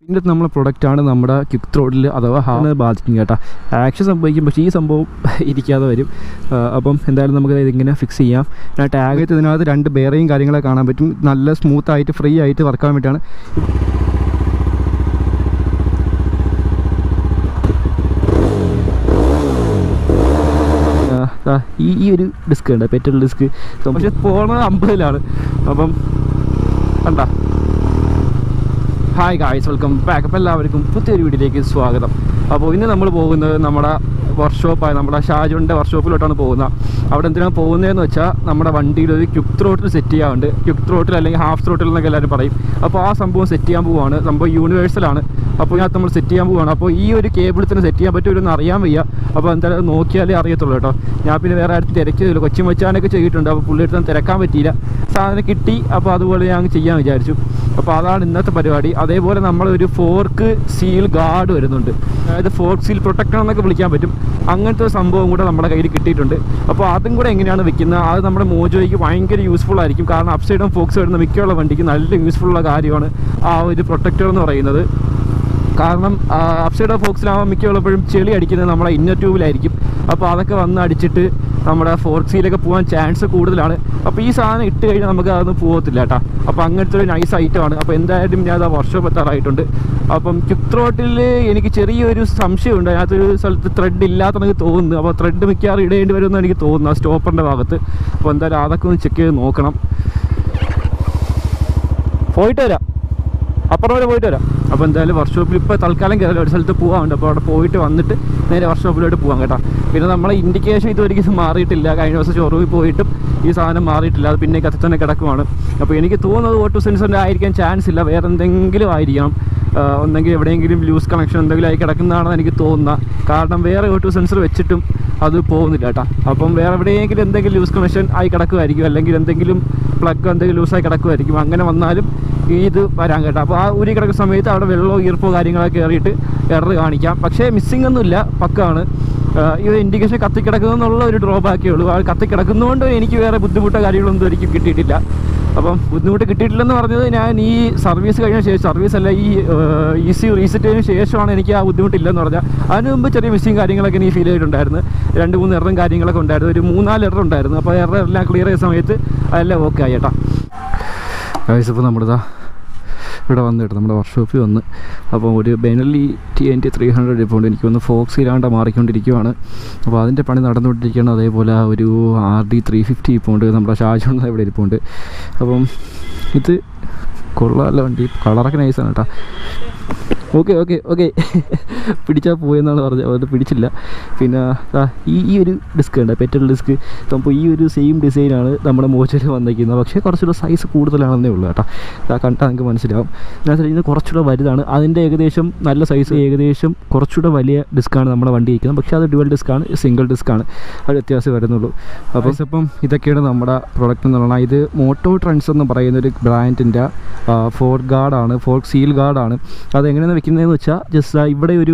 ഇതിൻ്റെ നമ്മളെ പ്രൊഡക്റ്റാണ് നമ്മുടെ ക്വിക്ക് ത്രോട്ടിൽ അഥവാ ഹാർഡ് ബാധിക്കും കേട്ടോ. ആക്ഷൻ സംഭവിക്കും, പക്ഷേ ഈ സംഭവം ഇരിക്കാതെ വരും. അപ്പം എന്തായാലും നമുക്ക് ഇതിങ്ങനെ ഫിക്സ് ചെയ്യാം. ഞാൻ ടാഗ് ചെയ്ത് ഇതിനകത്ത് 2 ബെയറിങ് കാര്യങ്ങളൊക്കെ കാണാൻ പറ്റും. നല്ല സ്മൂത്തായിട്ട് ഫ്രീ ആയിട്ട് വർക്കാൻ വേണ്ടിയിട്ടാണ്. ഈ ഒരു ഡിസ്ക് ഉണ്ട്, പെട്രോൾ ഡിസ്ക്. പക്ഷെ പോകുന്നത് 50-ലാണ്. അപ്പം കണ്ടാ. Hi guys, welcome back. അപ്പോൾ എല്ലാവർക്കും പുതിയൊരു വീഡിയോയിലേക്ക് സ്വാഗതം. അപ്പോൾ ഇന്ന് നമ്മൾ പോകുന്നത് നമ്മുടെ വർക്ക്ഷോപ്പായ നമ്മുടെ ഷാജുവിൻ്റെ വർക്ക്ഷോപ്പിലോട്ടാണ് പോകുന്നത്. അവിടെ എന്തിനാണ് പോകുന്നതെന്ന് വെച്ചാൽ നമ്മുടെ വണ്ടിയിൽ ഒരു ക്വിക്ക് ത്രോട്ടിൽ സെറ്റ് ചെയ്യാറുണ്ട്. ക്വിക്ക് ത്രോട്ടിൽ അല്ലെങ്കിൽ ഹാഫ് ത്രോട്ടിൽ എന്നൊക്കെ എല്ലാവരും പറയും. അപ്പോൾ ആ സംഭവം സെറ്റ് ചെയ്യാൻ പോവുകയാണ്. സംഭവം യൂണിവേഴ്സലാണ്. അപ്പോൾ ഇതിനകത്ത് നമ്മൾ സെറ്റ് ചെയ്യാൻ പോവുകയാണ്. അപ്പോൾ ഈ ഒരു കേബിൾ തന്നെ സെറ്റ് ചെയ്യാൻ പറ്റുമോ എന്ന് അറിയാൻ വയ്യ. അപ്പോൾ എന്തായാലും നോക്കിയാലേ അറിയത്തുള്ളൂ കേട്ടോ. ഞാൻ പിന്നെ വേറെ ആരും തിരക്കിയതില്ല. കൊച്ചി മച്ചാനൊക്കെ ചെയ്തിട്ടുണ്ട്. അപ്പോൾ പുള്ളിയെടുത്ത് തിരക്കാൻ പറ്റിയില്ല. സാധനം കിട്ടി. അപ്പോൾ അതുപോലെ ഞാൻ ചെയ്യാൻ വിചാരിച്ചു. അപ്പോൾ അതാണ് ഇന്നത്തെ പരിപാടി. അതേപോലെ നമ്മളൊരു ഫോർക്ക് സീൽ ഗാർഡ് വരുന്നുണ്ട്. അതായത് ഫോർക്ക് സീൽ പ്രൊട്ടക്ടർ എന്നൊക്കെ വിളിക്കാൻ പറ്റും. അങ്ങനത്തെ സംഭവം കൂടെ നമ്മുടെ കയ്യിൽ കിട്ടിയിട്ടുണ്ട്. അപ്പോൾ അതും കൂടെ എങ്ങനെയാണ് വെക്കുന്നത്, അത് നമ്മുടെ മോജോയ്ക്ക് ഭയങ്കര യൂസ്ഫുൾ ആയിരിക്കും. കാരണം അപ്പ് സൈഡും ഫോക്സ് വരുന്ന മിക്കുള്ള വണ്ടിക്ക് നല്ല യൂസ്ഫുള്ള കാര്യമാണ് ആ ഒരു പ്രൊട്ടക്ടർ എന്ന് പറയുന്നത്. കാരണം അപ്പ് സൈഡ് ഫോക്സിലാകുമ്പോൾ മിക്കുള്ളപ്പോഴും ചെളി അടിക്കുന്നത് നമ്മുടെ ഇന്നർ ട്യൂബിലായിരിക്കും. അപ്പോൾ അതൊക്കെ വന്ന് അടിച്ചിട്ട് നമ്മുടെ ഫോർക്ക് സീലൊക്കെ പോകാൻ ചാൻസ് കൂടുതലാണ്. അപ്പോൾ ഈ സാധനം ഇട്ട് കഴിഞ്ഞാൽ നമുക്ക് അതൊന്നും പോകത്തില്ല കേട്ടോ. അപ്പോൾ അങ്ങനത്തെ ഒരു നൈസ് ഐറ്റമാണ്. അപ്പോൾ എന്തായാലും ഞാൻ അത് വർക്ക്ഷോപ്പ് എത്താറായിട്ടുണ്ട്. അപ്പം ക്വിക്ക് ത്രോട്ടിൽ എനിക്ക് ചെറിയൊരു സംശയമുണ്ട്. അതിനകത്തൊരു സ്ഥലത്ത് ത്രെഡ് ഇല്ലാത്തെനിക്ക് തോന്നുന്നു. അപ്പോൾ ത്രെഡ് മിക്കവാറും ഇടേണ്ടി വരുമെന്ന് എനിക്ക് തോന്നുന്നു ആ സ്റ്റോപ്പറിൻ്റെ ഭാഗത്ത്. അപ്പോൾ എന്തായാലും അതൊക്കെ ഒന്ന് ചെക്ക് ചെയ്ത് നോക്കണം. പോയിട്ട് വരാം, അപ്പുറം വരെ പോയിട്ട് വരാം. അപ്പോൾ എന്തായാലും വർക്ക്ഷോപ്പിൽ ഇപ്പോൾ തൽക്കാലം കയറില്ല, ഒരു സ്ഥലത്ത് പോകാറുണ്ട്. അപ്പോൾ അവിടെ പോയിട്ട് വന്നിട്ട് നേരെ വർക്ക്ഷോപ്പിലോട്ട് പോകാം കേട്ടോ. പിന്നെ നമ്മളെ ഇൻഡിക്കേഷൻ ഇതുവരെയ്ക്കും മാറിയിട്ടില്ല. കഴിഞ്ഞ ദിവസം ഷോറൂമിൽ പോയിട്ടും ഈ സാധനം മാറിയിട്ടില്ല. അത് പിന്നെ കത്തി തന്നെ കിടക്കുവാണ്. അപ്പോൾ എനിക്ക് തോന്നുന്നത് ഓട്ടോ സെൻസറിൻ്റെ ആയിരിക്കാൻ ചാൻസ് ഇല്ല, വേറെ എന്തെങ്കിലും ആയിരിക്കണം. ഒന്നെങ്കിൽ എവിടെയെങ്കിലും ലൂസ് കണക്ഷൻ എന്തെങ്കിലും ആയി കിടക്കുന്നതാണെന്ന് എനിക്ക് തോന്നുന്നത്. കാരണം വേറെ ഓട്ടോ സെൻസർ വെച്ചിട്ടും അത് പോകുന്നില്ല കേട്ടോ. അപ്പം വേറെ എവിടെയെങ്കിലും എന്തെങ്കിലും ലൂസ് കണക്ഷൻ ആയി കിടക്കുമായിരിക്കും, അല്ലെങ്കിൽ എന്തെങ്കിലും പ്ലഗ് എന്തെങ്കിലും ലൂസായി കിടക്കുമായിരിക്കും. അങ്ങനെ വന്നാലും ഇത് വരാൻ കേട്ടോ. അപ്പോൾ ആ ഊരി കിടക്കുന്ന സമയത്ത് അവിടെ വെള്ളമോ ഈർപ്പോ കാര്യങ്ങളൊക്കെ കയറിയിട്ട് എറർ കാണിക്കാം. പക്ഷേ മിസ്സിംഗ് ഒന്നുമില്ല, പക്കാണ്. ഈ ഇൻഡിക്കേഷൻ കത്തിക്കിടക്കുന്നതെന്നുള്ള ഒരു ഡ്രോബാക്കേ ഉള്ളൂ. ആ കത്തിക്കിടക്കുന്നതുകൊണ്ട് എനിക്ക് വേറെ ബുദ്ധിമുട്ടോ കാര്യങ്ങളൊന്നും ഒരിക്കലും കിട്ടിയിട്ടില്ല. അപ്പം ബുദ്ധിമുട്ട് കിട്ടിയിട്ടില്ലെന്ന് പറഞ്ഞത് ഞാൻ ഈ സർവീസ് കഴിഞ്ഞ ശേഷം, സർവീസല്ല ഈ ഈസി റീസെറ്റ് ചെയ്തതിന് ശേഷമാണ് എനിക്ക് ആ ബുദ്ധിമുട്ടില്ലെന്ന് പറഞ്ഞാൽ. അതിന് മുമ്പ് ചെറിയ മിസ്സിങ് കാര്യങ്ങളൊക്കെ എനിക്ക് ഫീൽ ചെയ്തിട്ടുണ്ടായിരുന്നു. 2-3 എററും കാര്യങ്ങളൊക്കെ ഉണ്ടായിരുന്നു. ഒരു 3-4 എറർ ഉണ്ടായിരുന്നു. അപ്പോൾ എല്ലാം ക്ലിയർ ചെയ്ത സമയത്ത് അതെല്ലാം ഓക്കെ ആയി കേട്ടോ. ഇപ്പോൾ നമ്മളിതാ ഇവിടെ വന്നിട്ട് നമ്മുടെ വർക്ക്ഷോപ്പിൽ വന്ന്. അപ്പോൾ ഒരു ബെനലി TNT 300 ഇപ്പോൾ ഉണ്ട്. എനിക്കൊന്ന് ഫോക്സിലാണ്ട് മാറിക്കൊണ്ടിരിക്കുകയാണ്. അപ്പോൾ അതിൻ്റെ പണി നടന്നുകൊണ്ടിരിക്കുകയാണ്. അതേപോലെ ഒരു RD 350 ഇപ്പോൾ ഉണ്ട്. നമ്മുടെ ഷാജുണ്ട് ഇവിടെ ഇരിപ്പുണ്ട്. അപ്പം ഇത് കൊള്ളാമല്ല വണ്ടി, കളറൊക്കെ നൈസാണ് കേട്ടോ. ഓക്കെ പിടിച്ചാൽ പോയെന്നാണ് പറഞ്ഞത്. അത് പിടിച്ചില്ല. പിന്നെ ഈ ഒരു ഡിസ്ക് ഉണ്ട്, പെട്രോൾ ഡിസ്ക്. അപ്പോൾ ഈ ഒരു സെയിം ഡിസൈനാണ് നമ്മുടെ മോജോയിൽ വന്നിരിക്കുന്നത്. പക്ഷേ കുറച്ചുകൂടെ സൈസ് കൂടുതലാണെന്നേ ഉള്ളൂ കേട്ടോ. കണ്ടാൽ നമുക്ക് മനസ്സിലാവും. എന്നുവെച്ചാൽ ഇത് കുറച്ചുകൂടെ വലുതാണ്. അതിൻ്റെ ഏകദേശം നല്ല സൈസ്, ഏകദേശം കുറച്ചുകൂടെ വലിയ ഡിസ്ക്കാണ് നമ്മുടെ വണ്ടി ഇരിക്കുന്നത്. പക്ഷേ അത് ഡ്യുവൽ ഡിസ്ക്കാണ്, സിംഗിൾ ഡിസ്ക്കാണ്. അത് വ്യത്യാസം വരുന്നുള്ളൂ. അപ്പം ഇതൊക്കെയാണ് നമ്മുടെ പ്രൊഡക്റ്റ് എന്ന് പറഞ്ഞാൽ. ഇത് MotoTrendz എന്ന് പറയുന്നൊരു ബ്രാൻഡിൻ്റെ ഫോർക്ക് ഗാർഡാണ്, ഫോർക്ക് സീൽ ഗാർഡാണ്. അതെങ്ങനെയാണ് വെക്കുന്നതെന്ന് വെച്ചാൽ ജസ്റ്റ് ഇവിടെ ഒരു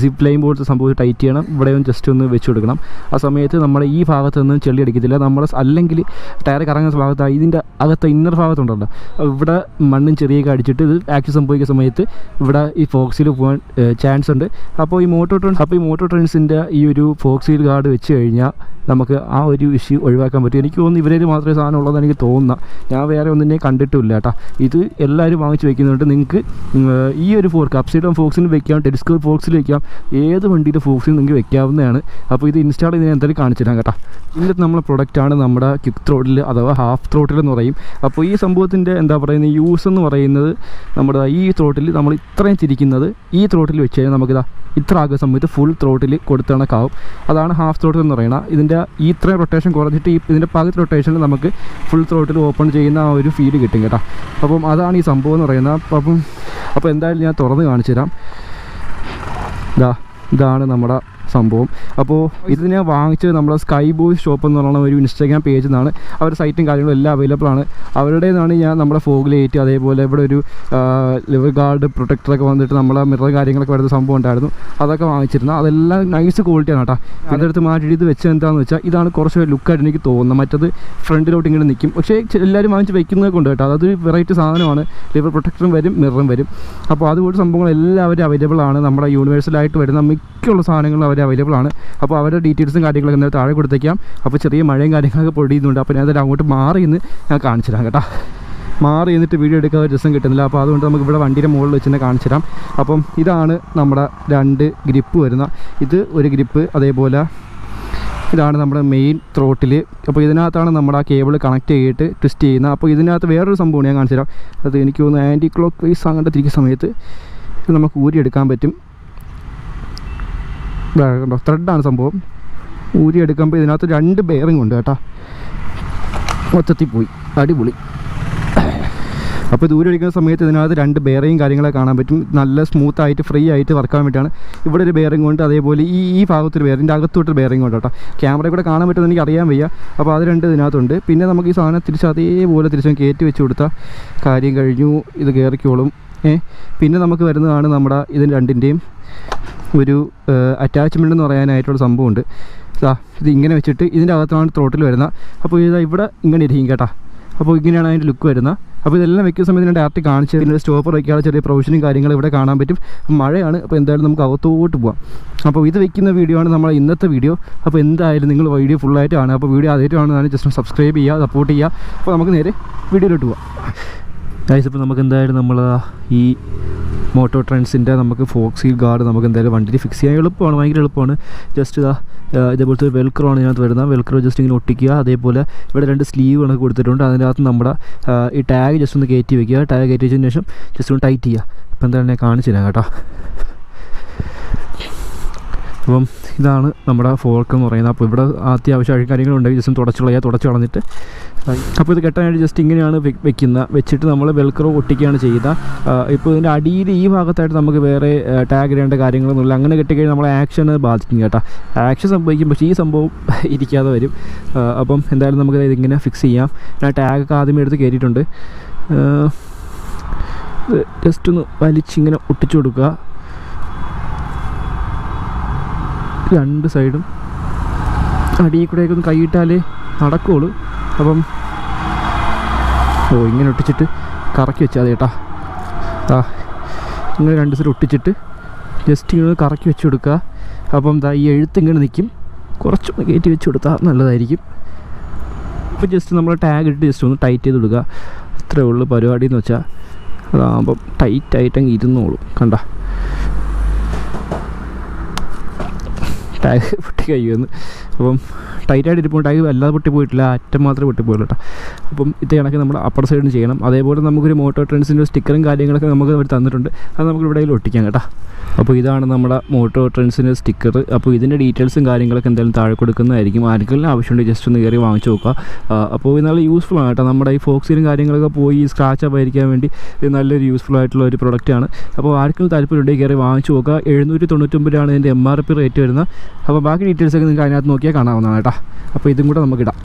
സിപ്പ് ലൈൻ പോലത്തെ സംഭവം ടൈറ്റ് ചെയ്യണം. ഇവിടെ ജസ്റ്റ് ഒന്ന് വെച്ച് കൊടുക്കണം. ആ സമയത്ത് നമ്മുടെ ഈ ഭാഗത്തൊന്നും ചെളി അടിക്കത്തില്ല. നമ്മൾ അല്ലെങ്കിൽ ടയർ കറങ്ങുന്ന ഭാഗത്ത് ഇതിൻ്റെ അകത്ത് ഇന്നർ ഭാഗത്തുണ്ടല്ലോ, ഇവിടെ മണ്ണും ചെറിയൊക്കെ അടിച്ചിട്ട് ഇത് ആക്ഷൻ സംഭവിക്കുന്ന സമയത്ത് ഇവിടെ ഈ ഫോക്സിൽ പോകാൻ ചാൻസ് ഉണ്ട്. അപ്പോൾ ഈ MotoTrendzൻ്റെ ഈ ഒരു ഫോക്സീൽ ഗാർഡ് വെച്ച് കഴിഞ്ഞാൽ നമുക്ക് ആ ഒരു ഇഷ്യൂ ഒഴിവാക്കാൻ പറ്റും. എനിക്ക് തോന്നുന്നു ഇവരേൽ മാത്രമേ സാധനം ഉള്ളതെന്ന് എനിക്ക് തോന്നുന്നത്. ഞാൻ വേറെ ഒന്നിനെ കണ്ടിട്ടില്ല കേട്ടോ. ഇത് എല്ലാവരും വാങ്ങിച്ച് വെക്കുന്നുണ്ട്. നിങ്ങൾക്ക് ഈ ഒരു ഫോർക്ക് അപ്പ് സൈഡ് ഫോക്സിന് വെക്കാം, ടെലിസ്കോപ്പ് ഫോക്സിൽ വെക്കാം, ഏത് വണ്ടിയുടെ ഫോക്സിൽ നിങ്ങൾക്ക് വെക്കാവുന്നതാണ്. അപ്പോൾ ഇത് ഇൻസ്റ്റാൾ ചെയ്ത് എന്തായാലും കാണിച്ചു തരാം കേട്ടോ. ഇന്നത്തെ നമ്മളെ പ്രൊഡക്റ്റാണ് നമ്മുടെ ക്വിക്ക് ത്രോട്ടിൽ അഥവാ ഹാഫ് ത്രോട്ടിൽ എന്ന് പറയും. അപ്പോൾ ഈ സംഭവത്തിൻ്റെ എന്താ പറയുന്നത്, യൂസ് എന്ന് പറയുന്നത് നമ്മുടെ ഈ ത്രോട്ടിൽ നമ്മൾ ഇത്രയും തിരിക്കുന്നത് ഈ ത്രോട്ടിൽ വെച്ച് കഴിഞ്ഞാൽ നമുക്കിതാ ഇത്ര ആകുന്ന സമയത്ത് ഫുൾ ത്രോട്ടിൽ കൊടുത്ത കണക്കാവും. അതാണ് ഹാഫ് ത്രോട്ടിൽ എന്ന് പറയുന്നത്. ഇതിൻ്റെ ഈ ഇത്രയും റൊട്ടേഷൻ കുറച്ചിട്ട് ഇതിൻ്റെ പകുതി റൊട്ടേഷനിൽ നമുക്ക് ഫുൾ ത്രോട്ടിൽ ഓപ്പൺ ചെയ്യുന്ന ആ ഒരു ഫീൽ കിട്ടും കേട്ടോ. അപ്പം അതാണ് ഈ സംഭവം എന്ന് പറയുന്നത്. അപ്പോൾ എന്തായാലും ഞാൻ തുറന്ന് കാണിച്ചു തരാം. ഇതാണ് നമ്മുടെ സംഭവം. അപ്പോൾ ഇത് ഞാൻ വാങ്ങിച്ചത് നമ്മുടെ സ്കൈ ബോയ്സ് ഷോപ്പ് എന്ന് പറയുന്ന ഒരു ഇൻസ്റ്റാഗ്രാം പേജിൽ നിന്നാണ്. അവരുടെ സൈറ്റും കാര്യങ്ങളും എല്ലാം അവൈലബിൾ ആണ്. അവരുടേതാണ് ഞാൻ നമ്മുടെ ഫോഗ്ലേറ്റ്, അതേപോലെ ഇവിടെ ഒരു ലിവർ ഗാർഡ് പ്രൊട്ടക്ടറൊക്കെ വന്നിട്ട് നമ്മളെ മിറർ കാര്യങ്ങളൊക്കെ വരുന്ന സംഭവം ഉണ്ടായിരുന്നു. അതൊക്കെ വാങ്ങിച്ചിരുന്നു. അതെല്ലാം നൈസ് ക്വാളിറ്റിയാണ് കേട്ടോ. അതെടുത്ത് മാറ്റി ഇത് വെച്ച് എന്താണെന്ന് വെച്ചാൽ ഇതാണ് കുറച്ച് ലുക്കായിട്ട് എനിക്ക് തോന്നുന്നത്. മറ്റത് ഫ്രണ്ടിലോട്ട് ഇങ്ങനെ നിൽക്കും. പക്ഷേ എല്ലാവരും വാങ്ങിച്ച് വെക്കുന്നത് കൊണ്ട് കേട്ടോ, അതൊരു വെറൈറ്റി സാധനമാണ്. ലിവർ പ്രൊട്ടക്ടറും വരും, മിററും വരും. അപ്പോൾ അതുപോലെ സംഭവങ്ങൾ എല്ലാവരും അവൈലബിൾ ആണ്. നമ്മുടെ യൂണിവേഴ്സലായിട്ട് വരുന്ന മിക്കുള്ള സാധനങ്ങളും അവർ അവൈലബിൾ ആണ്. അപ്പോൾ അവരുടെ ഡീറ്റെയിൽസും കാര്യങ്ങളൊക്കെ എന്തായാലും താഴെ കൊടുത്തേക്കാം. അപ്പോൾ ചെറിയ മഴയും കാര്യങ്ങളൊക്കെ പൊടിയുന്നുണ്ട്. അപ്പോൾ ഞാൻ അതിൽ അങ്ങോട്ട് മാറി നിന്ന് ഞാൻ കാണിച്ചു തരാം കേട്ടോ. മാറി എന്നിട്ട് വീഡിയോ എടുക്കാൻ ഒരു രസം കിട്ടുന്നില്ല. അപ്പോൾ അതുകൊണ്ട് നമുക്ക് ഇവിടെ വണ്ടിയുടെ മുകളിൽ വെച്ച് തന്നെ കാണിച്ചു തരാം. അപ്പം ഇതാണ് നമ്മുടെ 2 ഗ്രിപ്പ് വരുന്ന. ഇത് ഒരു ഗ്രിപ്പ്, അതേപോലെ ഇതാണ് നമ്മുടെ മെയിൻ ത്രോട്ടിൽ. അപ്പോൾ ഇതിനകത്താണ് നമ്മുടെ ആ കേബിൾ കണക്ട് ചെയ്തിട്ട് ട്വിസ്റ്റ് ചെയ്യുന്നത്. അപ്പോൾ ഇതിനകത്ത് വേറൊരു സംഭവം ഞാൻ കാണിച്ചു തരാം. അത് എനിക്ക് തോന്നുന്നു ആൻറ്റി ക്ലോക്ക് വൈസ് അങ്ങോട്ട് തിരിക്കുന്ന സമയത്ത് ഇത് നമുക്ക് ഊരിയെടുക്കാൻ പറ്റും. കണ്ടോ, ത്രെഡാണ് സംഭവം. ഊരിയെടുക്കുമ്പോൾ ഇതിനകത്ത് 2 ബെയറിംഗ് ഉണ്ട് കേട്ടോ. മൊത്തത്തിൽ പോയി, അടിപൊളി. അപ്പോൾ ഇത് ഊരിയെടുക്കുന്ന സമയത്ത് ഇതിനകത്ത് 2 ബെയറിങ് കാര്യങ്ങളൊക്കെ കാണാൻ പറ്റും. നല്ല സ്മൂത്തായിട്ട് ഫ്രീ ആയിട്ട് വർക്കാൻ വേണ്ടിയിട്ടാണ്. ഇവിടെ ഒരു ബെയറിംഗ് ഉണ്ട്, അതേപോലെ ഈ ഭാഗത്തൊരു ബെയറിൻ്റെ അകത്തോട്ടൊരു ബെയറിംഗ് ഉണ്ട് കേട്ടോ. ക്യാമറയിൽ കൂടെ കാണാൻ പറ്റുമെന്ന് എനിക്ക് അറിയാൻ വയ്യ. അപ്പോൾ അത് 2 ഇതിനകത്തുണ്ട്. പിന്നെ നമുക്ക് ഈ സാധനം തിരിച്ച് അതേപോലെ തിരിച്ചും കയറ്റി വെച്ച് കൊടുത്താൽ കാര്യം കഴിഞ്ഞു. ഇത് കയറിക്കോളും. പിന്നെ നമുക്ക് വരുന്നതാണ് നമ്മുടെ ഇതിന് 2ൻ്റെയും ഒരു അറ്റാച്ച്മെൻ്റ് എന്ന് പറയാനായിട്ടുള്ള സംഭവമുണ്ട്. ഇത് ഇങ്ങനെ വെച്ചിട്ട് ഇതിൻ്റെ അകത്താണ് ത്രോട്ടിൽ വരുന്നത്. അപ്പോൾ ഇവിടെ ഇങ്ങനെ ഇരിക്കും കേട്ടോ. അപ്പോൾ ഇങ്ങനെയാണ് അതിൻ്റെ ലുക്ക് വരുന്നത്. അപ്പോൾ ഇതെല്ലാം വെക്കുന്ന സമയത്ത് ഞാൻ ഡയറക്റ്റ് കാണിച്ച് ഇതിൻ്റെ സ്റ്റോപ്പർ വയ്ക്കാനുള്ള ചെറിയ പ്രൊവിഷനും കാര്യങ്ങളും ഇവിടെ കാണാൻ പറ്റും. മഴയാണ്, അപ്പോൾ എന്തായാലും നമുക്ക് അകത്തോട്ട് പോകാം. അപ്പോൾ ഇത് വെക്കുന്ന വീഡിയോ ആണ് നമ്മുടെ ഇന്നത്തെ വീഡിയോ. അപ്പോൾ എന്തായാലും നിങ്ങൾ വീഡിയോ ഫുള്ളായിട്ട് കാണുക. അപ്പോൾ വീഡിയോ ആദ്യമായിട്ടാണ് ജസ്റ്റ് സബ്സ്ക്രൈബ് ചെയ്യുക, സപ്പോർട്ട് ചെയ്യുക. അപ്പോൾ നമുക്ക് നേരെ വീഡിയോയിലോട്ട് പോകാം. ഗൈസ്, ഇപ്പോൾ നമുക്ക് എന്തായാലും നമ്മൾ ഈ MotoTrendസിൻ്റെ നമുക്ക് ഫോക്സീൽ ഗാർഡ് നമുക്ക് എന്തായാലും വണ്ടിയിൽ ഫിക്സ് ചെയ്യാൻ എളുപ്പമാണ്, ഭയങ്കര എളുപ്പമാണ്. ജസ്റ്റ് ഇതേപോലത്തെ ഒരു വെൽക്രോ ആണ് ഇതിനകത്ത് വരുന്നത്. വെൽക്രോ ജസ്റ്റ് ഇങ്ങനെ ഒട്ടിക്കുക. അതേപോലെ ഇവിടെ 2 സ്ലീവ് കണക്ക് കൊടുത്തിട്ടുണ്ട്. അതിനകത്ത് നമ്മുടെ ഈ ടാഗ് ജസ്റ്റ് ഒന്ന് കയറ്റി വയ്ക്കുക. ടാഗ് കയറ്റി വെച്ചതിന് ശേഷം ജസ്റ്റ് ഒന്ന് ടൈറ്റ് ചെയ്യുക. അപ്പോൾ എന്തായാലും ഞാൻ കാണിച്ചു തരാം കേട്ടോ. അപ്പം ഇതാണ് നമ്മുടെ ഫോർക്ക് എന്ന് പറയുന്നത്. അപ്പോൾ ഇവിടെ അത്യാവശ്യം കാര്യങ്ങളുണ്ടെങ്കിൽ ജസ്റ്റ് തുടച്ച് കളഞ്ഞിട്ട് അപ്പോൾ ഇത് കെട്ടാനായിട്ട് ജസ്റ്റ് ഇങ്ങനെയാണ് വെച്ചിട്ട് നമ്മൾ വെൽക്രോ ഒട്ടിക്കുകയാണ് ചെയ്യുക. ഇപ്പോൾ ഇതിൻ്റെ അടിയിൽ ഈ ഭാഗത്തായിട്ട് നമുക്ക് വേറെ ടാഗ് ഇടേണ്ട കാര്യങ്ങളൊന്നുമില്ല. അങ്ങനെ കെട്ടിക്കഴിഞ്ഞാൽ നമ്മളെ ആക്ഷന് ബാധിക്കും കേട്ടോ. ആക്ഷൻ സംഭവിക്കും, പക്ഷേ ഈ സംഭവം ഇരിക്കാതെ വരും. അപ്പം എന്തായാലും നമുക്ക് ഇതിങ്ങനെ ഫിക്സ് ചെയ്യാം. ഞാൻ ടാഗൊക്കെ ആദ്യമേ എടുത്ത് കയറ്റിയിട്ടുണ്ട്. ജസ്റ്റ് ഒന്ന് വലിച്ചിങ്ങനെ ഒട്ടിച്ചു കൊടുക്കുക 2 സൈഡും. അടിയിൽ കൂടെയൊക്കെ ഒന്ന് കൈയിട്ടാലേ നടക്കുകയുള്ളൂ. അപ്പം ഇങ്ങനെ ഒട്ടിച്ചിട്ട് കറക്കി വെച്ചാൽ മതി കേട്ടോ. ഇങ്ങനെ 2 സൈഡ് ഒട്ടിച്ചിട്ട് ജസ്റ്റ് ഇങ്ങനെ കറക്കി വെച്ച് കൊടുക്കുക. അപ്പം ഈ എഴുത്ത് ഇങ്ങനെ നിൽക്കും. കുറച്ചൊന്ന് കയറ്റി വെച്ച് കൊടുത്താൽ നല്ലതായിരിക്കും. അപ്പോൾ ജസ്റ്റ് നമ്മൾ ടാഗ് ഇട്ട് ജസ്റ്റ് ഒന്ന് ടൈറ്റ് ചെയ്ത് കൊടുക്കുക. അത്രയേ ഉള്ളൂ പരിപാടി എന്ന് വെച്ചാൽ. അതാകുമ്പം ടൈറ്റായിട്ടങ്ങ് ഇരുന്നോളും. കണ്ട ടാഗ് പൊട്ടി കഴിയുമെന്ന്. അപ്പം ടൈറ്റായിട്ട് ഇരിപ്പോൾ ടാഗ് അല്ലാതെ പൊട്ടി പോയിട്ടില്ല, അറ്റം മാത്രമേ പൊട്ടിപ്പോയുള്ളൂ കേട്ടോ. അപ്പം ഇത് കണക്ക് നമ്മൾ അപ്പർ സൈഡിന് ചെയ്യണം. അതേപോലെ നമുക്കൊരു MotoTrendസിൻ്റെ സ്റ്റിക്കറും കാര്യങ്ങളൊക്കെ നമുക്ക് അവർ തന്നിട്ടുണ്ട്. അത് നമുക്ക് ഇവിടെ ഒട്ടിക്കാം കേട്ടോ. അപ്പോൾ ഇതാണ് നമ്മുടെ MotoTrendസിൻ്റെ സ്റ്റിക്കർ. അപ്പോൾ ഇതിൻ്റെ ഡീറ്റെയിൽസും കാര്യങ്ങളൊക്കെ എന്തായാലും താഴെ കൊടുക്കുന്നതായിരിക്കും. ആർക്കെങ്കിലും ആവശ്യമുണ്ടെങ്കിൽ ജസ്റ്റ് ഒന്ന് കയറി വാങ്ങിച്ച് നോക്കുക. അപ്പോൾ ഇത് നല്ല യൂസ്ഫുൾ ആണ് കേട്ടോ. നമ്മുടെ ഈ ഫോക്സിലും കാര്യങ്ങളൊക്കെ പോയി സ്ക്രാച്ച് ആയിരിക്കാൻ വേണ്ടി ഇത് നല്ലൊരു യൂസ്ഫുൾ ആയിട്ടുള്ള ഒരു പ്രൊഡക്റ്റാണ്. അപ്പോൾ ആർക്കെങ്കിലും താല്പര്യമുണ്ടെങ്കിൽ കയറി വാങ്ങിച്ച് നോക്കുക. 799 ഇതിൻ്റെ MRP റേറ്റ് വരുന്നത്. അപ്പോൾ ബാക്കി ഡീറ്റെയിൽസൊക്കെ നിങ്ങൾക്ക് അതിനകത്ത് നോക്കിയാൽ കാണാവുന്നതാണ് കേട്ടോ. അപ്പോൾ ഇതും കൂടെ നമുക്കിടാം.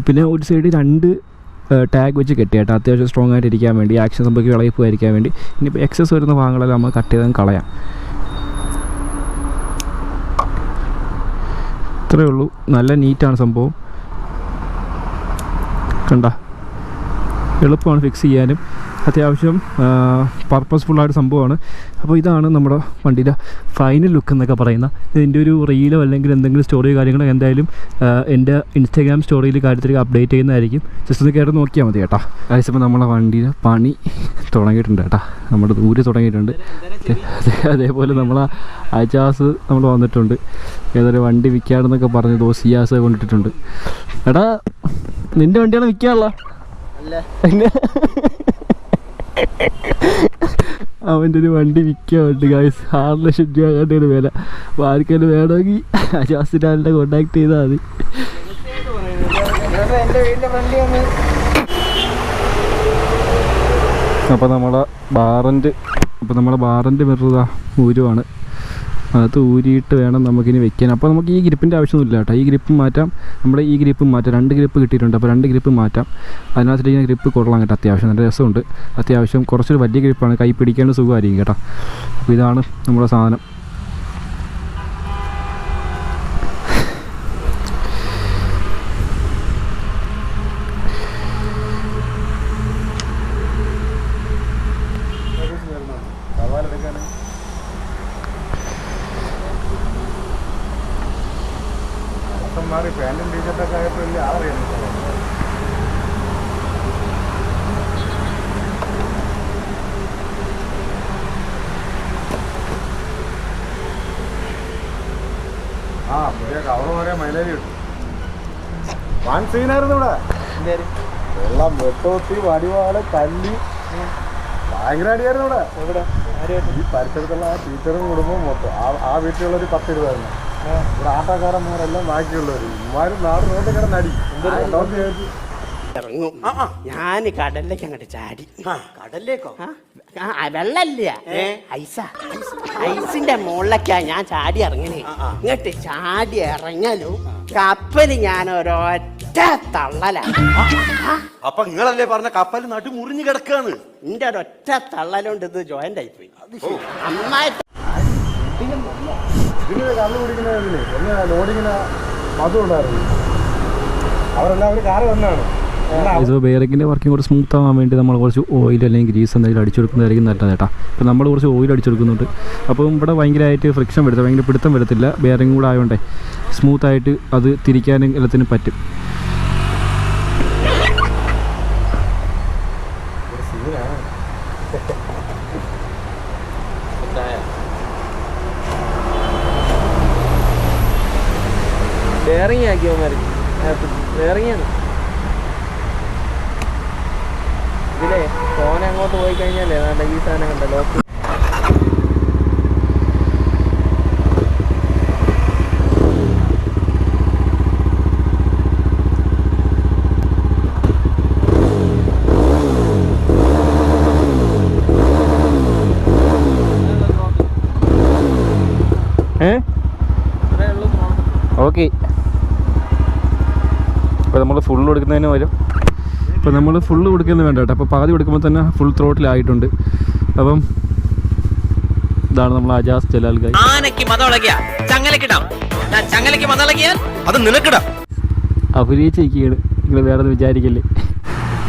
പിന്നെ ഒരു സൈഡ് 2 ടാഗ് വെച്ച് കെട്ടിയാട്ടോ, അത്യാവശ്യം സ്ട്രോങ് ആയിട്ട് ഇരിക്കാൻ വേണ്ടി, ആക്ഷൻ സംഭവിക്കുക ഇളകി പോയിരിക്കാൻ വേണ്ടി. ഇനിയിപ്പോൾ എക്സസ് വരുന്ന ഭാഗങ്ങളെല്ലാം നമ്മൾ കട്ട് ചെയ്താൽ കളയാം. ഇത്രയേ ഉള്ളൂ. നല്ല നീറ്റാണ് സംഭവം. കണ്ട എളുപ്പമാണ് ഫിക്സ് ചെയ്യാനും. അത്യാവശ്യം പർപ്പസ്ഫുള്ളായിട്ട് സംഭവമാണ്. അപ്പോൾ ഇതാണ് നമ്മുടെ വണ്ടിയുടെ ഫൈനൽ ലുക്ക് എന്നൊക്കെ പറയുന്നത്. ഇതിൻ്റെ ഒരു റീലോ അല്ലെങ്കിൽ എന്തെങ്കിലും സ്റ്റോറിയോ കാര്യങ്ങളോ എന്തായാലും എൻ്റെ ഇൻസ്റ്റാഗ്രാം സ്റ്റോറിയിൽ കാര്യത്തിൽ അപ്ഡേറ്റ് ചെയ്യുന്നതായിരിക്കും. ജസ്റ്റ് ഒന്ന് കയറി നോക്കിയാൽ മതി കേട്ടോ. ഇപ്പോൾ നമ്മളെ വണ്ടിയുടെ പണി തുടങ്ങിയിട്ടുണ്ട് കേട്ടോ. നമ്മുടെ ദൂരെ തുടങ്ങിയിട്ടുണ്ട്. അതേപോലെ നമ്മളെ അജാസ് നമ്മൾ വന്നിട്ടുണ്ട്. ഏതൊരു വണ്ടി വിൽക്കാണെന്നൊക്കെ പറഞ്ഞ് സിയാസ് കൊണ്ടിട്ടിട്ടുണ്ട്. എടാ നിൻ്റെ വണ്ടിയാണ് വിൽക്കാനുള്ള അവൻ്റെ ഒരു വണ്ടി വിൽക്കാറുണ്ട് ഗൈസ്. 6 ലക്ഷം രൂപ കണ്ടാണ് വില. അപ്പോൾ ആർക്കെങ്കിലും വേണമെങ്കിൽ അജാസിൻ്റെ ആളുടെ കോണ്ടാക്ട് ചെയ്താൽ മതി. അപ്പോൾ നമ്മളെ ബാറിൻ്റെ അപ്പോൾ നമ്മുടെ ബാറിൻ്റെ മിറർ ഊരുവാണ്. അത് ഊരിയിട്ട് വേണം നമുക്കിനി വെക്കാൻ. അപ്പോൾ നമുക്ക് ഈ ഗ്രിപ്പിൻ്റെ ആവശ്യമൊന്നുമില്ല കേട്ടോ. ഈ ഗ്രിപ്പ് മാറ്റാം, നമ്മുടെ ഈ ഗ്രിപ്പ് മാറ്റാം. 2 ഗ്രിപ്പ് കിട്ടിയിട്ടുണ്ട്, അപ്പോൾ 2 ഗ്രിപ്പ് മാറ്റാം. അതിനകത്തിരിക്കുന്ന ഗ്രിപ്പ് കൊള്ളാം കേട്ടോ, അത്യാവശ്യം നല്ല രസമുണ്ട്. അത്യാവശ്യം കുറച്ചൊരു വലിയ ഗ്രിപ്പാണ്, കൈ പിടിക്കേണ്ട സുഖമായിരിക്കും കേട്ടോ. അപ്പോൾ ഇതാണ് നമ്മുടെ സാധനം. പാൻറ്റും ടീഷർട്ടൊക്കെ ആയപ്പോൾ വലിയ ആളറിയുന്നു. പുതിയ കവർ പറയാൻ മൈലേജ് കിട്ടും. വൺ സീനായിരുന്നു ഇവിടെ. വെള്ളം വെട്ടോത്തി വടിവാള് തല്ലി ഭയങ്കര അടിയായിരുന്നു ഇവിടെ. എവിടെ? ഈ പരിസരത്തുള്ള ആ ടീച്ചറും കുടുംബവും മൊത്തം ആ വീട്ടിലുള്ളൊരു 10-20 ഇവിടെ ആട്ടക്കാരന്മാരെല്ലാം ബാക്കിയുള്ളവർ ഇമാരും നാട് റോഡിൽ കിടന്നടി ഇറങ്ങും. ഞാൻ കടലിലേക്ക് അങ്ങോട്ട് ചാടി. കടലിലേക്കോ? വെള്ളല്ല, ഐസിന്റെ മുകളിലേക്കാ ഞാൻ ചാടി ഇറങ്ങണേ. ഇങ്ങോട്ട് ചാടി ഇറങ്ങലും കപ്പല് ഞാൻ ഒരൊറ്റ തള്ളലാ. അപ്പൊ നിങ്ങളല്ലേ പറഞ്ഞ കപ്പൽ നടു മുറിഞ്ഞു കിടക്കാന്ന്. നിന്റെ ഒരൊറ്റ തള്ളലുണ്ട് ഇത് ജോയിന്റ് ആയിപ്പോയി. അമ്മായി ഇതിന് കള്ളു കുടിക്കുന്നതിന് എന്നെ ലോഡിങ്ങിന് മധു ഉണ്ടായിരുന്നു. അവരെല്ലാവരും കാറ് വന്നാണ്. ഇത് ബെയറിങ്ങിൻ്റെ വർക്കിംഗ് കൂടെ സ്മൂത്ത് ആവാൻ വേണ്ടി നമ്മൾ കുറച്ച് ഓയിൽ അല്ലെങ്കിൽ ഗ്രീസ് എന്തെങ്കിലും അടിച്ചെടുക്കുന്നതായിരിക്കും നല്ലത് കേട്ടോ. അപ്പോൾ നമ്മൾ കുറച്ച് ഓയിൽ അടിച്ചെടുക്കുന്നുണ്ട്. അപ്പോൾ ഇവിടെ ഭയങ്കരമായിട്ട് ഫ്രിക്ഷൻ വരത്തില്ല, ഭയങ്കര പിടുത്തം വരത്തില്ല. ബെയറിങ് കൂടെ ആയതുകൊണ്ടേ സ്മൂത്തായിട്ട് അത് തിരിക്കാനും എല്ലാത്തിനും പറ്റും. ബെയറിങ് ആക്കിയോ ബെയറിങ്ങാണ് ഇതിലേ ഫോൺ അങ്ങോട്ട് പോയി കഴിഞ്ഞാലേ വേണ്ട ഈ സാധനം കണ്ട ലോക്ക്. ഓക്കെ, ഇപ്പോൾ നമ്മൾ ഫുള്ള് കൊടുക്കുന്നതിന് വരും. ഇപ്പോൾ നമ്മൾ ഫുള്ള് കൊടുക്കുന്നത് വേണ്ട കേട്ടോ. അപ്പോൾ പാതി കൊടുക്കുമ്പോൾ തന്നെ ഫുൾ ത്രോട്ടിലായിട്ടുണ്ട്. അപ്പം ഇതാണ് നമ്മൾ അജാസ് ജലാൽ ഗായ്. അഭിനയിച്ചിരിക്കുകയാണ്, നിങ്ങൾ വേറെ ഒന്നും വിചാരിക്കല്ലേ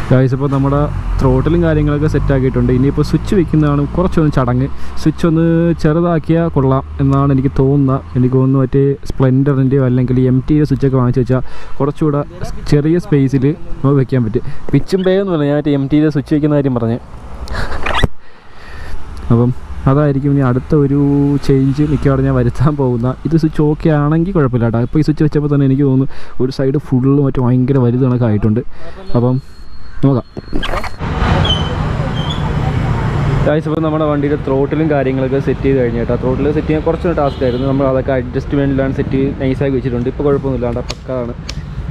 ഗായ്സ്. ഇപ്പോൾ നമ്മുടെ ത്രോട്ടിലും കാര്യങ്ങളൊക്കെ സെറ്റാക്കിയിട്ടുണ്ട്. ഇനിയിപ്പോൾ സ്വിച്ച് വെക്കുന്നതാണ് കുറച്ചൊന്ന് ചടങ്ങ്. സ്വിച്ച് ഒന്ന് ചെറുതാക്കിയാൽ കൊള്ളാം എന്നാണ് എനിക്ക് തോന്നുന്നത്. എനിക്ക് തോന്നുന്നു മറ്റേ സ്പ്ലെൻഡറിൻ്റെയോ അല്ലെങ്കിൽ MTയുടെ സ്വിച്ചൊക്കെ വാങ്ങിച്ച് വെച്ചാൽ കുറച്ചുകൂടെ ചെറിയ സ്പേസിൽ നമുക്ക് വെക്കാൻ പറ്റും. പിച്ചും പേയെന്ന് പറഞ്ഞാൽ ഞാൻ മറ്റേ MTയുടെ സ്വിച്ച് വയ്ക്കുന്ന കാര്യം പറഞ്ഞ്. അപ്പം അതായിരിക്കും ഇനി അടുത്ത ഒരു ചേഞ്ച് മിക്കവാറും ഞാൻ വരുത്താൻ പോകുന്ന. ഇത് സ്വിച്ച് ഓക്കെ ആണെങ്കിൽ കുഴപ്പമില്ല കേട്ടോ. ഇപ്പോൾ ഈ സ്വിച്ച് വെച്ചപ്പോൾ തന്നെ എനിക്ക് തോന്നുന്നു ഒരു സൈഡ് ഫുള്ള് മറ്റേ ഭയങ്കര വലുത് കണക്കായിട്ടുണ്ട്. അപ്പം നോക്കാം ഗായ്സ്. ഇപ്പോൾ നമ്മുടെ വണ്ടിയുടെ ത്രോട്ടിലും കാര്യങ്ങളൊക്കെ സെറ്റ് ചെയ്ത് കഴിഞ്ഞു കേട്ടോ. ത്രോട്ടിൽ സെറ്റ് ചെയ്യാൻ കുറച്ചൊരു ടാസ്ക് ആയിരുന്നു. നമ്മൾ അതൊക്കെ അഡ്ജസ്റ്റ്മെൻറ്റിലാണ് സെറ്റ് ചെയ്ത് നൈസാക്കി വെച്ചിട്ടുണ്ട്. ഇപ്പോൾ കുഴപ്പമൊന്നുമില്ല, പക്കാണ്.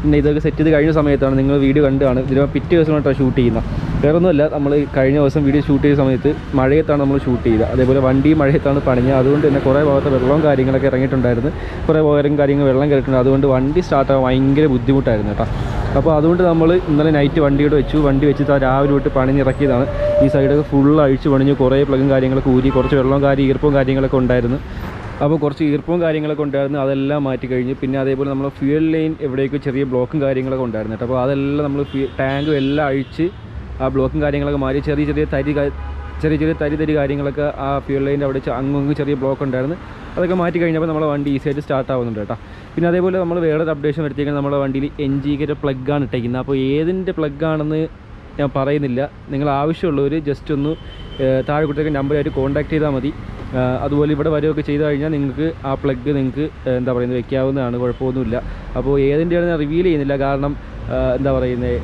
പിന്നെ ഇതൊക്കെ സെറ്റ് ചെയ്ത് കഴിഞ്ഞ സമയത്താണ് നിങ്ങൾ വീഡിയോ കണ്ടാണ്. ഇതിന് പിറ്റേ ദിവസമായിട്ടാണ് ഷൂട്ട് ചെയ്യുന്നത്. വേറെ ഒന്നുമല്ല, നമ്മൾ കഴിഞ്ഞ ദിവസം വീഡിയോ ഷൂട്ട് ചെയ്ത സമയത്ത് മഴയത്താണ് നമ്മൾ ഷൂട്ട് ചെയ്തത്. അതേപോലെ വണ്ടി മഴയത്താണ് പണിഞ്ഞത്. അതുകൊണ്ട് തന്നെ കുറേ ഭാഗത്ത് വെള്ളവും കാര്യങ്ങളൊക്കെ ഇറങ്ങിയിട്ടുണ്ടായിരുന്നു. കുറേ പോരും കാര്യങ്ങൾ വെള്ളം കയറിയിട്ടുണ്ട്. അതുകൊണ്ട് വണ്ടി സ്റ്റാർട്ടാകാൻ ഭയങ്കര ബുദ്ധിമുട്ടായിരുന്നു കേട്ടോ. അപ്പോൾ അതുകൊണ്ട് നമ്മൾ ഇന്നലെ നൈറ്റ് വണ്ടിയോട് വെച്ചു. വണ്ടി വെച്ചിട്ട് രാവിലെ തൊട്ട് പണിഞ്ഞിറക്കിയതാണ്. ഈ സൈഡൊക്കെ ഫുള്ള് അഴിച്ച് പണിഞ്ഞു. കുറേ പ്ലഗും കാര്യങ്ങളൊക്കെ ഊരി, കുറച്ച് വെള്ളവും ഈർപ്പവും കാര്യങ്ങളൊക്കെ ഉണ്ടായിരുന്നു. അപ്പോൾ കുറച്ച് ഈർപ്പവും കാര്യങ്ങളൊക്കെ ഉണ്ടായിരുന്നു, അതെല്ലാം മാറ്റി കഴിഞ്ഞ്. പിന്നെ അതേപോലെ നമ്മൾ ഫ്യൂൽ ലൈൻ എവിടേക്ക് ചെറിയ ബ്ലോക്കും കാര്യങ്ങളൊക്കെ ഉണ്ടായിരുന്നു കേട്ടോ. അപ്പോൾ അതെല്ലാം നമ്മൾ ടാങ്കും എല്ലാം അഴിച്ച് ആ ബ്ലോക്കും കാര്യങ്ങളൊക്കെ മാറി. ചെറിയ തരി കാര്യങ്ങളൊക്കെ ആ ഫ്യൂൽ ലൈൻ്റെ അവിടെ അങ്ങ് ചെറിയ ബ്ലോക്ക് ഉണ്ടായിരുന്നു. അതൊക്കെ മാറ്റി കഴിഞ്ഞപ്പോൾ നമ്മുടെ വണ്ടി ഈസിയായിട്ട് സ്റ്റാർട്ട് ആവുന്നുണ്ട് കേട്ടോ. പിന്നെ അതേപോലെ നമ്മൾ വേറൊരു അപ്ഡേഷൻ വരുത്തിയേക്കുന്നത് നമ്മുടെ വണ്ടിയിൽ NGയുടെ പ്ലഗ്ഗാണ് ഇട്ടേക്കുന്നത്. അപ്പോൾ ഏതിൻ്റെ പ്ലഗ്ഗാണെന്ന് ഞാൻ പറയുന്നില്ല. നിങ്ങൾ ആവശ്യമുള്ളവർ ജസ്റ്റ് ഒന്ന് താഴെ കൊടുത്തേക്ക് നമ്പറായിട്ട് കോൺടാക്ട് ചെയ്താൽ മതി. അതുപോലെ ഇവിടെ വരികയൊക്കെ ചെയ്ത് കഴിഞ്ഞാൽ നിങ്ങൾക്ക് ആ പ്ലഗ് നിങ്ങൾക്ക് എന്താ പറയുന്നത് വെക്കാവുന്നതാണ്, കുഴപ്പമൊന്നുമില്ല. അപ്പോൾ ഏതിൻ്റെയാണ് ഞാൻ റിവീൽ ചെയ്യുന്നില്ല, കാരണം എന്താ പറയുന്നത്,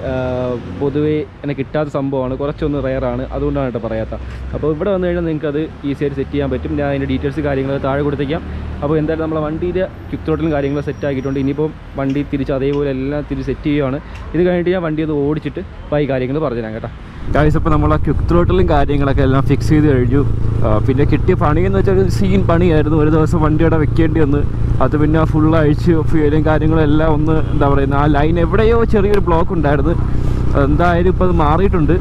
പൊതുവേ എന്നെ കിട്ടാത്ത സംഭവമാണ്, കുറച്ചൊന്ന് റെയറാണ്, അതുകൊണ്ടാണ് കേട്ടോ പറയാത്ത. അപ്പോൾ ഇവിടെ വന്നു കഴിഞ്ഞാൽ നിങ്ങൾക്ക് അത് ഈസിയായിട്ട് സെറ്റ് ചെയ്യാൻ പറ്റും. ഞാൻ അതിൻ്റെ ഡീറ്റെയിൽസ് കാര്യങ്ങൾ താഴെ കൊടുത്തേക്കാം. അപ്പോൾ എന്തായാലും നമ്മളെ വണ്ടിയുടെ ക്വിക്ക് ത്രോട്ടിലും കാര്യങ്ങളും സെറ്റ് ആക്കിയിട്ടുണ്ട്. ഇനിയിപ്പം വണ്ടി തിരിച്ച് അതേപോലെ എല്ലാം തിരിച്ച് സെറ്റ് ചെയ്യുകയാണ്. ഇത് കഴിഞ്ഞിട്ട് ഞാൻ വണ്ടി ഒന്ന് ഓടിച്ചിട്ട് ഈ കാര്യങ്ങൾ പറഞ്ഞുതരാം കേട്ടോ. ഗൈസ്, ഇപ്പോൾ നമ്മൾ ആ ക്വിക്ക് ത്രോട്ടിലും കാര്യങ്ങളൊക്കെ എല്ലാം ഫിക്സ് ചെയ്ത് കഴിഞ്ഞു. പിന്നെ കിട്ടിയ പണിയെന്ന് വെച്ചാൽ ഒരു സീൻ പണിയായിരുന്നു. ഒരു ദിവസം വണ്ടിയുടെ വെക്കേണ്ടി വന്ന് അത് പിന്നെ ഫുൾ അഴിച്ച് ഫ്യൂലും കാര്യങ്ങളും എല്ലാം ഒന്ന് എന്താ പറയുന്നത്, ആ ലൈൻ എവിടെയോ ചെറിയൊരു ബ്ലോക്ക് ഉണ്ടായിരുന്നു. എന്തായാലും ഇപ്പോൾ അത് മാറിയിട്ടുണ്ട്.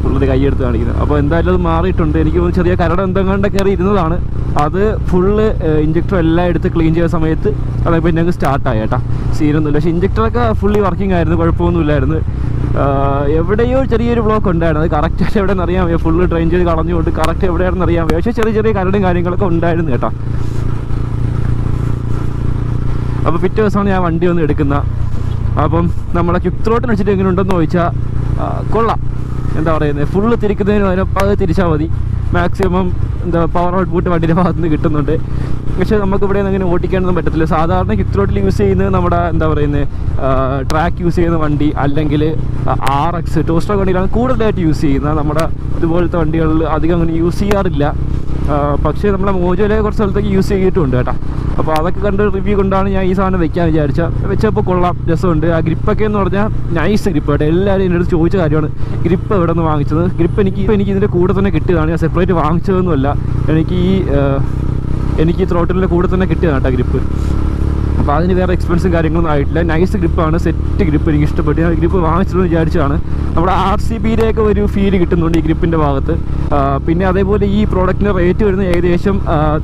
ഫുള്ള് കൈയെടുത്ത് കാണിക്കുന്നത്. അപ്പോൾ എന്തായാലും അത് മാറിയിട്ടുണ്ട്. എനിക്ക് ചെറിയ കരട് എന്തെങ്കിലും കയറി ഇരുന്നതാണ്. അത് ഫുള്ള് ഇഞ്ചക്ടർ എല്ലാം എടുത്ത് ക്ലീൻ ചെയ്ത സമയത്ത് അത് പിന്നെ ഞങ്ങൾക്ക് സ്റ്റാർട്ടായി കേട്ടോ. സീനൊന്നുമില്ല. പക്ഷേ ഇഞ്ചക്ടറൊക്കെ ഫുള്ളി വർക്കിംഗ് ആയിരുന്നു, കുഴപ്പമൊന്നുമില്ലായിരുന്നു. എവിടെയോ ചെറിയൊരു ബ്ലോക്ക് ഉണ്ടായിരുന്നു. അത് കറക്റ്റായിട്ട് എവിടെയെന്ന് അറിയാൻ വയ്യ. ഫുള്ള് ട്രെയിൻ ചെയ്ത് കളഞ്ഞുകൊണ്ട് കറക്റ്റ് എവിടെയാണെന്ന് അറിയാൻ വയ്യ. പക്ഷേ ചെറിയ ചെറിയ കരടും കാര്യങ്ങളൊക്കെ ഉണ്ടായിരുന്നു കേട്ടോ. അപ്പോൾ പിറ്റേ ദിവസമാണ് ഞാൻ വണ്ടി വന്ന് എടുക്കുന്നത്. അപ്പം നമ്മളെ ക്വിക്ക് ത്രോട്ടിൽ വെച്ചിട്ട് എങ്ങനെ ഉണ്ടെന്ന് ചോദിച്ചാൽ കൊള്ളാം. എന്താ പറയുന്നത്, ഫുള്ള് തിരിക്കുന്നതിന് പകരം അത് തിരിച്ചാൽ മതി. മാക്സിമം എന്താ പവർ ഔട്ട്പുട്ട് വണ്ടിയുടെ ഭാഗത്ത് നിന്ന് കിട്ടുന്നുണ്ട്. പക്ഷേ നമുക്ക് ഇവിടെ നിന്ന് അങ്ങനെ ഓടിക്കാനൊന്നും പറ്റത്തില്ല. സാധാരണ ക്വിക്ക് ത്രോട്ടിൽ യൂസ് ചെയ്യുന്നത് നമ്മുടെ എന്താ പറയുന്നത്, ട്രാക്ക് യൂസ് ചെയ്യുന്ന വണ്ടി അല്ലെങ്കിൽ RX ടോസ്റ്റർ വണ്ടിയിലാണ് കൂടുതലായിട്ട് യൂസ് ചെയ്യുന്നത്. നമ്മുടെ ഇതുപോലത്തെ വണ്ടികളിൽ അധികം അങ്ങനെ യൂസ് ചെയ്യാറില്ല. പക്ഷേ നമ്മളെ മോജോയിലെ കുറച്ച് സ്ഥലത്തേക്ക് യൂസ് ചെയ്തിട്ടുണ്ട് കേട്ടോ. അപ്പോൾ അതൊക്കെ കണ്ട് റിവ്യൂ കൊണ്ടാണ് ഞാൻ ഈ സാധനം വെക്കാൻ വെച്ചപ്പോൾ കൊള്ളാം, രസമുണ്ട്. ആ ഗ്രിപ്പൊക്കെ എന്ന് പറഞ്ഞാൽ നൈസ് ഗ്രിപ്പ് കേട്ടോ. എല്ലാവരും എൻ്റെ അടുത്ത് ചോദിച്ച കാര്യമാണ് ഗ്രിപ്പ് എവിടെ നിന്ന് വാങ്ങിച്ചത്. ഗ്രിപ്പ് എനിക്ക് ഇതിൻ്റെ കൂടെ തന്നെ കിട്ടിയതാണ്. ഞാൻ സെപ്പറേറ്റ് വാങ്ങിച്ചതൊന്നുമല്ല. എനിക്ക് ഈ ത്രോട്ടിലിൻ്റെ കൂടെ തന്നെ കിട്ടിയതാണ് കേട്ടോ ഗ്രിപ്പ്. അപ്പോൾ അതിന് വേറെ എക്സ്പെൻസും കാര്യങ്ങളൊന്നും ആയിട്ടില്ല. നൈസ് ഗ്രിപ്പാണ്, സെറ്റ് ഗ്രിപ്പ്. എനിക്ക് ഇഷ്ടപ്പെട്ടു. ഞാൻ ഗ്രിപ്പ് വാങ്ങിച്ചതെന്ന് വിചാരിച്ചതാണ്. നമ്മുടെ RCBയിലേക്ക് ഒരു ഫീല് കിട്ടുന്നുണ്ട് ഈ ഗ്രിപ്പിൻ്റെ ഭാഗത്ത്. പിന്നെ അതേപോലെ ഈ പ്രോഡക്റ്റിൻ്റെ റേറ്റ് വരുന്നത് ഏകദേശം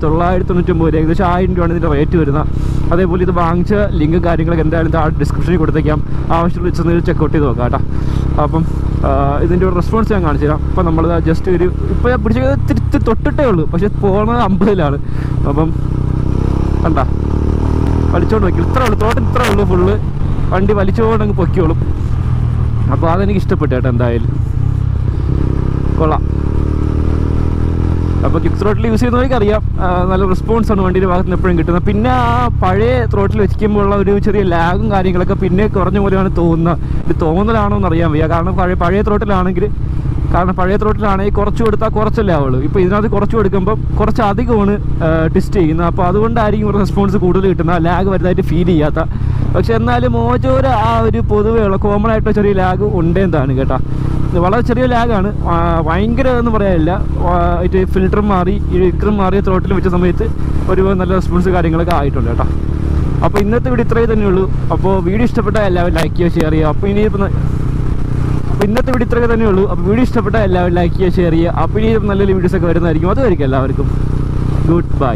999 രൂപ, ഏകദേശം 1000 രൂപയാണ് ഇതിൻ്റെ റേറ്റ് വരുന്നത്. അതേപോലെ ഇത് വാങ്ങിച്ച ലിങ്ക് കാര്യങ്ങളൊക്കെ എന്തായാലും താഴെ ഡിസ്ക്രിപ്ഷനിൽ കൊടുത്തേക്കാം. ആവശ്യമുള്ള ചെന്ന് ചെക്കൗട്ട് ചെയ്ത് നോക്കാം കേട്ടോ. അപ്പം ഇതിൻ്റെ ഒരു റെസ്പോൺസ് ഞാൻ കാണിച്ചു തരാം. അപ്പം നമ്മൾ ജസ്റ്റ് ഇപ്പോൾ ഞാൻ പിടിച്ചത് തിരിച്ച് തൊട്ടിട്ടേ ഉള്ളൂ, പക്ഷേ പോകുന്നത് 50-ലാണ്. അപ്പം കണ്ട വലിച്ചോണ്ട് വയ്ക്കും. ഇത്രേ ഉള്ളൂ, തോട്ടം ഇത്രേ ഉള്ളൂ. ഫുള്ള് വണ്ടി വലിച്ചുകൊണ്ട് അങ്ങ് പൊക്കിയോളും. അപ്പോൾ അതെനിക്ക് ഇഷ്ടപ്പെട്ടു കേട്ടോ. എന്തായാലും കൊള്ളാം. അപ്പോൾ ക്വിക്ക് ത്രോട്ടിൽ യൂസ് ചെയ്യുന്നവർക്ക് അറിയാം, നല്ല റെസ്പോൺസാണ് വണ്ടിയുടെ ഭാഗത്ത് നിന്ന് എപ്പോഴും കിട്ടുന്നത്. പിന്നെ ആ പഴയ ത്രോട്ടിൽ വെച്ചിരിക്കുമ്പോഴുള്ള ഒരു ചെറിയ ലാഗും കാര്യങ്ങളൊക്കെ പിന്നെ കുറഞ്ഞ പോലെയാണ് തോന്നുന്നത്. ഇത് തോന്നലാണോ എന്ന് അറിയാൻ വയ്യ. കാരണം പഴയ ത്രോട്ടിലാണെങ്കിൽ കുറച്ച് കൊടുത്താൽ കുറച്ചല്ലേ ആവുള്ളൂ. ഇപ്പോൾ ഇതിനകത്ത് കുറച്ച് കൊടുക്കുമ്പം കുറച്ച് അധികമാണ് ടെസ്റ്റ് ചെയ്യുന്നത്. അപ്പോൾ അതുകൊണ്ടായിരിക്കും റെസ്പോൺസ് കൂടുതൽ കിട്ടുന്നത്, ലാഗ് വലുതായിട്ട് ഫീൽ ചെയ്യാത്ത. പക്ഷെ എന്നാലും മോജോര ആ ഒരു പൊതുവെയുള്ള കോമൺ ആയിട്ട് ചെറിയ ലാഗ് ഉണ്ടെന്നാണ് കേട്ടോ. വളരെ ചെറിയ ലാഗാണ്, ഭയങ്കര എന്ന് പറയാനില്ല. ഇത് ഫിൽറ്ററും മാറി ഇക്കറും മാറിയ ത്രോട്ടിൽ വെച്ച സമയത്ത് ഒരു നല്ല റെസ്പോൺസ് കാര്യങ്ങളൊക്കെ ആയിട്ടുണ്ട് കേട്ടോ. അപ്പോൾ ഇന്നത്തെ വീഡിയോ ഇത്രയേ തന്നെയുള്ളൂ. അപ്പോൾ വീഡിയോ ഇഷ്ടപ്പെട്ടാൽ എല്ലാവരും ലൈക്ക് ചെയ്യുക, ഷെയർ ചെയ്യുക. അപ്പോൾ ഇന്നത്തെ വീഡിയോ ഇത്രയൊക്കെ തന്നെയുള്ളൂ. അപ്പോൾ വീഡിയോ ഇഷ്ടപ്പെട്ടാൽ എല്ലാവരും ലൈക്ക് ചെയ്യുക, ഷെയർ ചെയ്യുക. അപ്പോൾ ഇനി നല്ലൊരു വീഡിയോസൊക്കെ വരുന്നതായിരിക്കും. അതുമായിരിക്കും എല്ലാവർക്കും ഗുഡ് ബൈ.